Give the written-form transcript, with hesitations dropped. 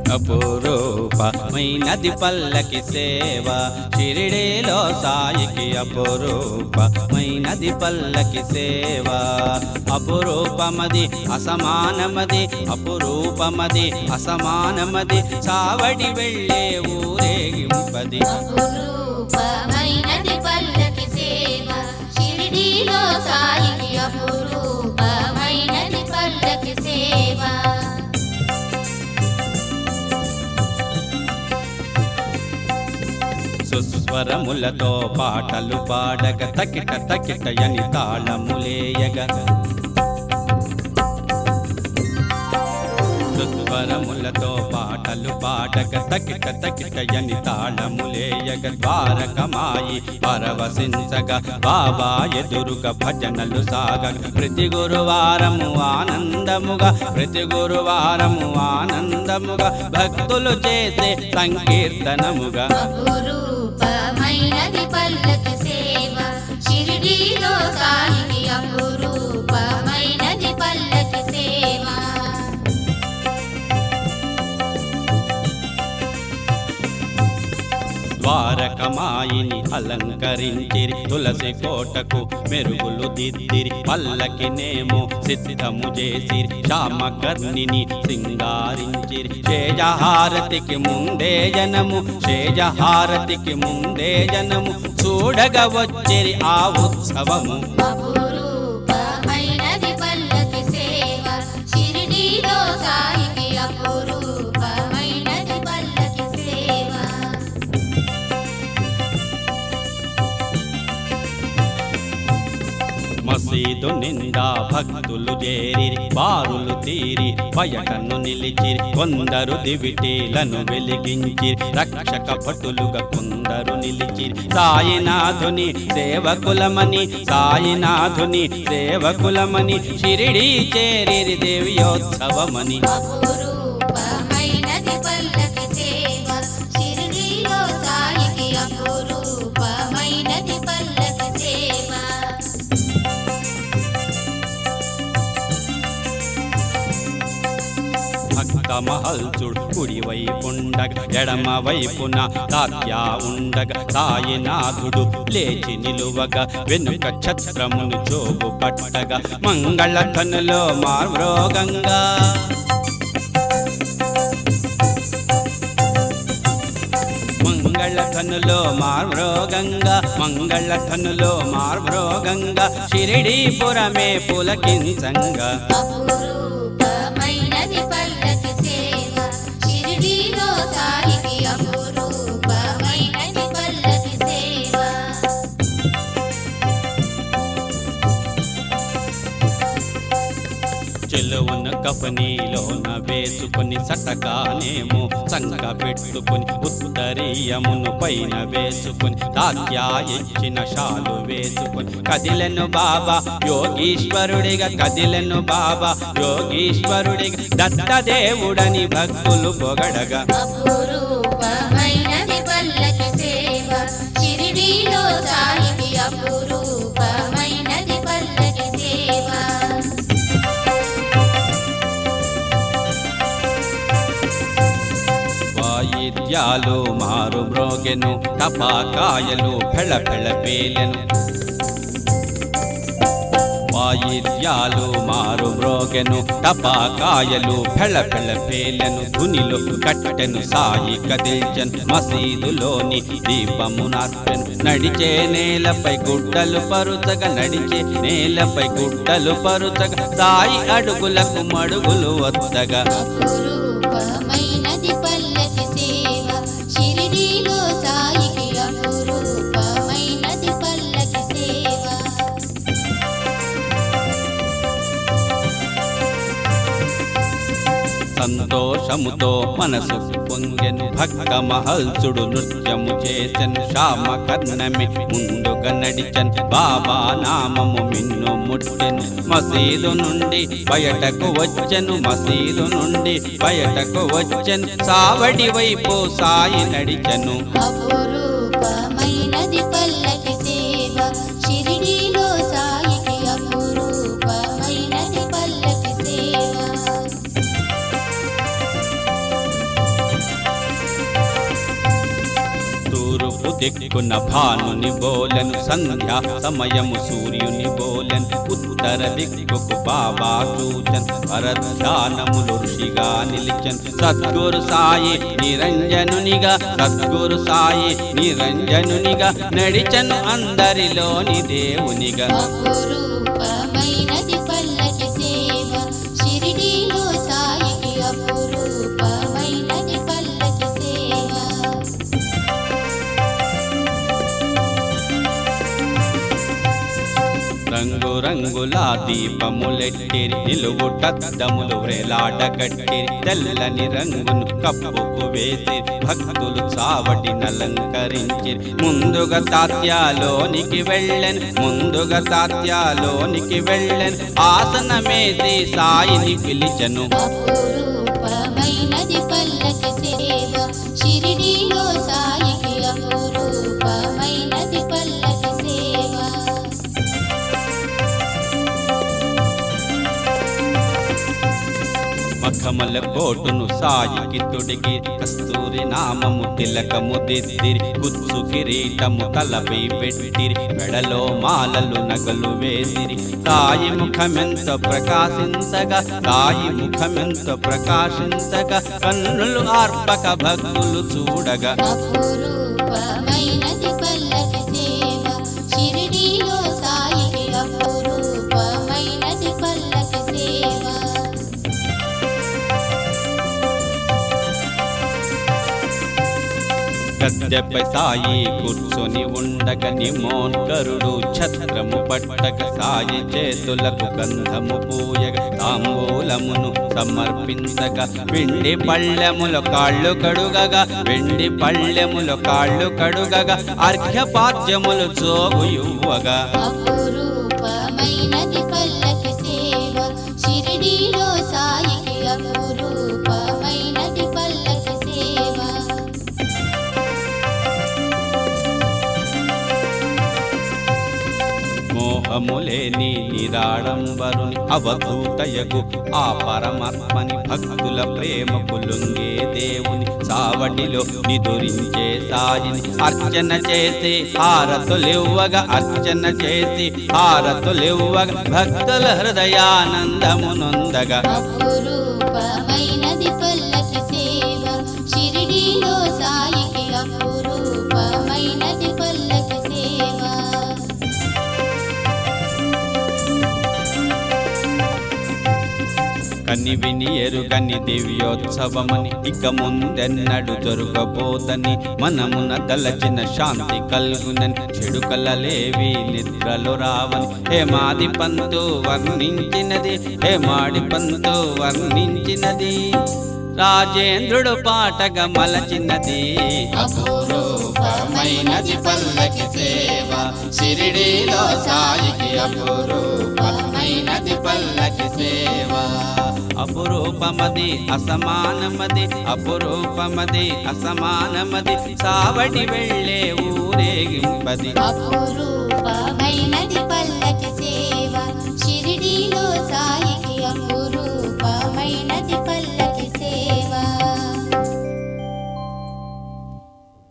అపురూపమైనది పల్లకి సేవ షిరిడీలో సాయికి అపురూపమైనది పల్లకి సేవ అపురూపమది అసమానమది అపురూపమది అసమానమది సావడి వెళ్ళే ఊరేగింపది అపురూపమైనది పల్లకి సేవ షిరిడీలో సాయికి అపురూపమైనది పల్లకి సేవ సుస్వరములతో పాటలు పాడగ తకిట తకిటయని తాళములేయగ సుస్వరములతో పాటలు పాడగ తకిట తకిటయని తాళములేయగ ద్వారకమాయి పరవశించగా బాబా ఎదురుగా భజనలు సాగ ప్రతి గురువారము ఆనందముగా ప్రతి గురువారము ఆనందముగా భక్తులు చేసే సంకీర్తనముగా అపురూపమైనది పల్లకి సేవ షిరిడీలో సాయికి అపురూపమైనది పల్లకి సేవ ద్వారకమాయిని అలంకరించిరి తులసి కోటకు మెరుగులు దిద్దిరి పల్లకినేమో సిద్ధము చేసిరి శ్యామకర్ణిని సింగారించిరి శేజహారతికి ముందే జనము శేజహారతికి ముందే జనము చూడగ వచ్చిరి ఆ ఉత్సవము అపురూపమైనది పల్లకి సేవ షిరిడీలో సాయికి అపురూపమైనది పల్లకి సేవ మసీదు నిండా భక్తులు చేరిరి బారులు తీరి బయటను నిలిచిరి కొందరు దివిటీలను వెలిగించిరి రక్షక భటులుగా కొందరు నిలిచిరి సాయినాథుని సేవకులమని సాయినాథుని సేవకులమని షిరిడీ చేరిరి దేవ్యోత్సవమని అపురూపమైనది పల్లకి సేవ షిరిడీలో సాయికి అపురూపమైనది పల్లకి సేవ భక్త మహల్చుడు కుడి వైపుండగ ఎడమ వైపున తాత్యా ఉండగ సాయినాథుడు లేచి నిలువగా వెనుక ఛత్రమును జోగు పట్టగా మంగళధనులో మార్మ్రోగంగా మంగళధనులో మార్మ్రోగంగా మంగళధనులో మార్మ్రోగంగా షిరిడీపురమే పులకించంగా అపురూపమైనది పల్లకి సేవ షిరిడీలో సాయికి అపురూపమైనది పల్లకి సేవ చెలువను కఫనీలోన వేసుకొని సటకానేమో సంక పెట్టుకొని ఉత్తరీయమును పైన వేసుకొని తాత్యా ఇచ్చిన షాలు వేసుకొని కదిలెను బాబా యోగీశ్వరుడిగా కదిలెను బాబా యోగీశ్వరుడిగా దత్తదేవుడని భక్తులు పొగడగా అపురూపమైనది పల్లకి సేవ షిరిడీలో సాయికి అపురూపమైనది పల్లకి సేవ వాయిద్యాలు మారు మ్రోగెను టపాకాయలు ఫెళ ఫెళ పేలెను వాయిద్యాలు మారు మ్రోగెను టపాకాయలు ఫెళ ఫెళ పేలెను ధునిలో కట్టెను సాయి కదిల్చెను మసీదులోని దీపమునార్పెను నడిచే నేలపై గుడ్డలు పరుచగా నడిచే నేలపై గుడ్డలు పరుచగా సాయి అడుగులకు మడుగులు వత్తగా అపురూపమైనది పల్లకి సేవ షిరిడీలో సాయికి అపురూపమైనది పల్లకి సేవ సంతోషముతో మనసు పొంగెను భక్త మహల్సుడు నృత్యము చేసెను శ్యామకర్ణమి ముందుగా నడిచెను బాబా నామము మిన్ను ముట్టెను మసీదు నుండి బయటకు వచ్చెను మసీదు నుండి బయటకు వచ్చెను సావడి వైపు సాయి నడిచెను అపురూపమైనది పల్లకి సేవ షిరిడీలో సాయికి అపురూపమైనది పల్లకి సేవ దిక్కున భానుని బోలెను సంధ్యా సమయము సూర్యుని బోలెను ఉత్తర దిక్కుకు బాబా చూచన్ పరధ్యానములు ఋషిగా నిలిచన్ సద్గురు సాయి నిరంజనునిగా సద్గురు సాయి నిరంజనునిగా నడిచను అందరిలోని దేవునిగా అపురూపమైనది పల్లకి సేవ షిరిడీలో సాయికి అపురూపమైనది పల్లకి సేవ రంగు రంగుల దీపములెట్టిరి నిలువుటద్దములు వ్రేలాట కట్టిరి తెల్లని రంగును కప్పుకు వేసి భక్తులు చావటి నలంకరించిరి ముందుగా తాత్యాలోనికి వెళ్ళెన్ ఆసనమేసి సాయిని పిలిచెను అపురూపమైనది పల్లకి సేవ షిరిడీలో సాయికి అపురూపమైనది పల్లకి సేవ మఖమల కోటును సాయికి తొడిగి కస్తూరి నామము తిలకము దిద్దిరి కుచ్చు కిరీటము తలపై పెట్టిరి మెడలో మాలలు నగలు వేసిరి సాయి ముఖమెంత ప్రకాశించగా కన్నులు ఆర్పక భక్తులు చూడగా అపురూపమైనది పల్లకి సేవ షిరిడీలో సాయికి అపురూపమైనది పల్లకి సేవ గద్దెపై సాయి కూర్చొని ఉండగా నిమోన్కరుడు ఛత్రము పట్టక సాయి చేతులకు గంధము పూయగా తాంబూలమును సమర్పించగా వెండి పళ్ళెముల కాళ్ళు కడుగగా అర్ఘ్యపాద్యములు జోగు ఇవ్వగా అపురూపమైనది పల్లకి సేవ షిరిడీలో సాయికి అపురూపమైనది పల్లకి సేవ మోహములేని నిరాడంబరుని అవధూతయగు ఆ పరమాత్మని భక్తుల ప్రేమకు లొంగే దేవుని సావటిలో నిదురించే సాయిని అర్చన చేసి హారతులివ్వగా భక్తుల హృదయానందము నొందగా అపురూపమైనది పల్లకి సేవ షిరిడీలో సాయికి అపురూపమైనది పల్లకి సేవ కని విని ఎరుగని దివ్యోత్సవమని ఇక ముందెన్నడు జరుగబోదని మనమున దలచిన శాంతి కల్గునని చెడు కలలేవి నిద్రలు రావని హేమాడి పంతు వర్ణించినది రాజేంద్రుడు పాటగా మలచినది అపురూపమైనది పల్లకి సేవ షిరిడీలో సాయికి అపురూపమైనది పల్లకి సేవ అపురూపమది అసమానమది సావటి వెళ్ళే ఊరేగింపది అపురూపమైనది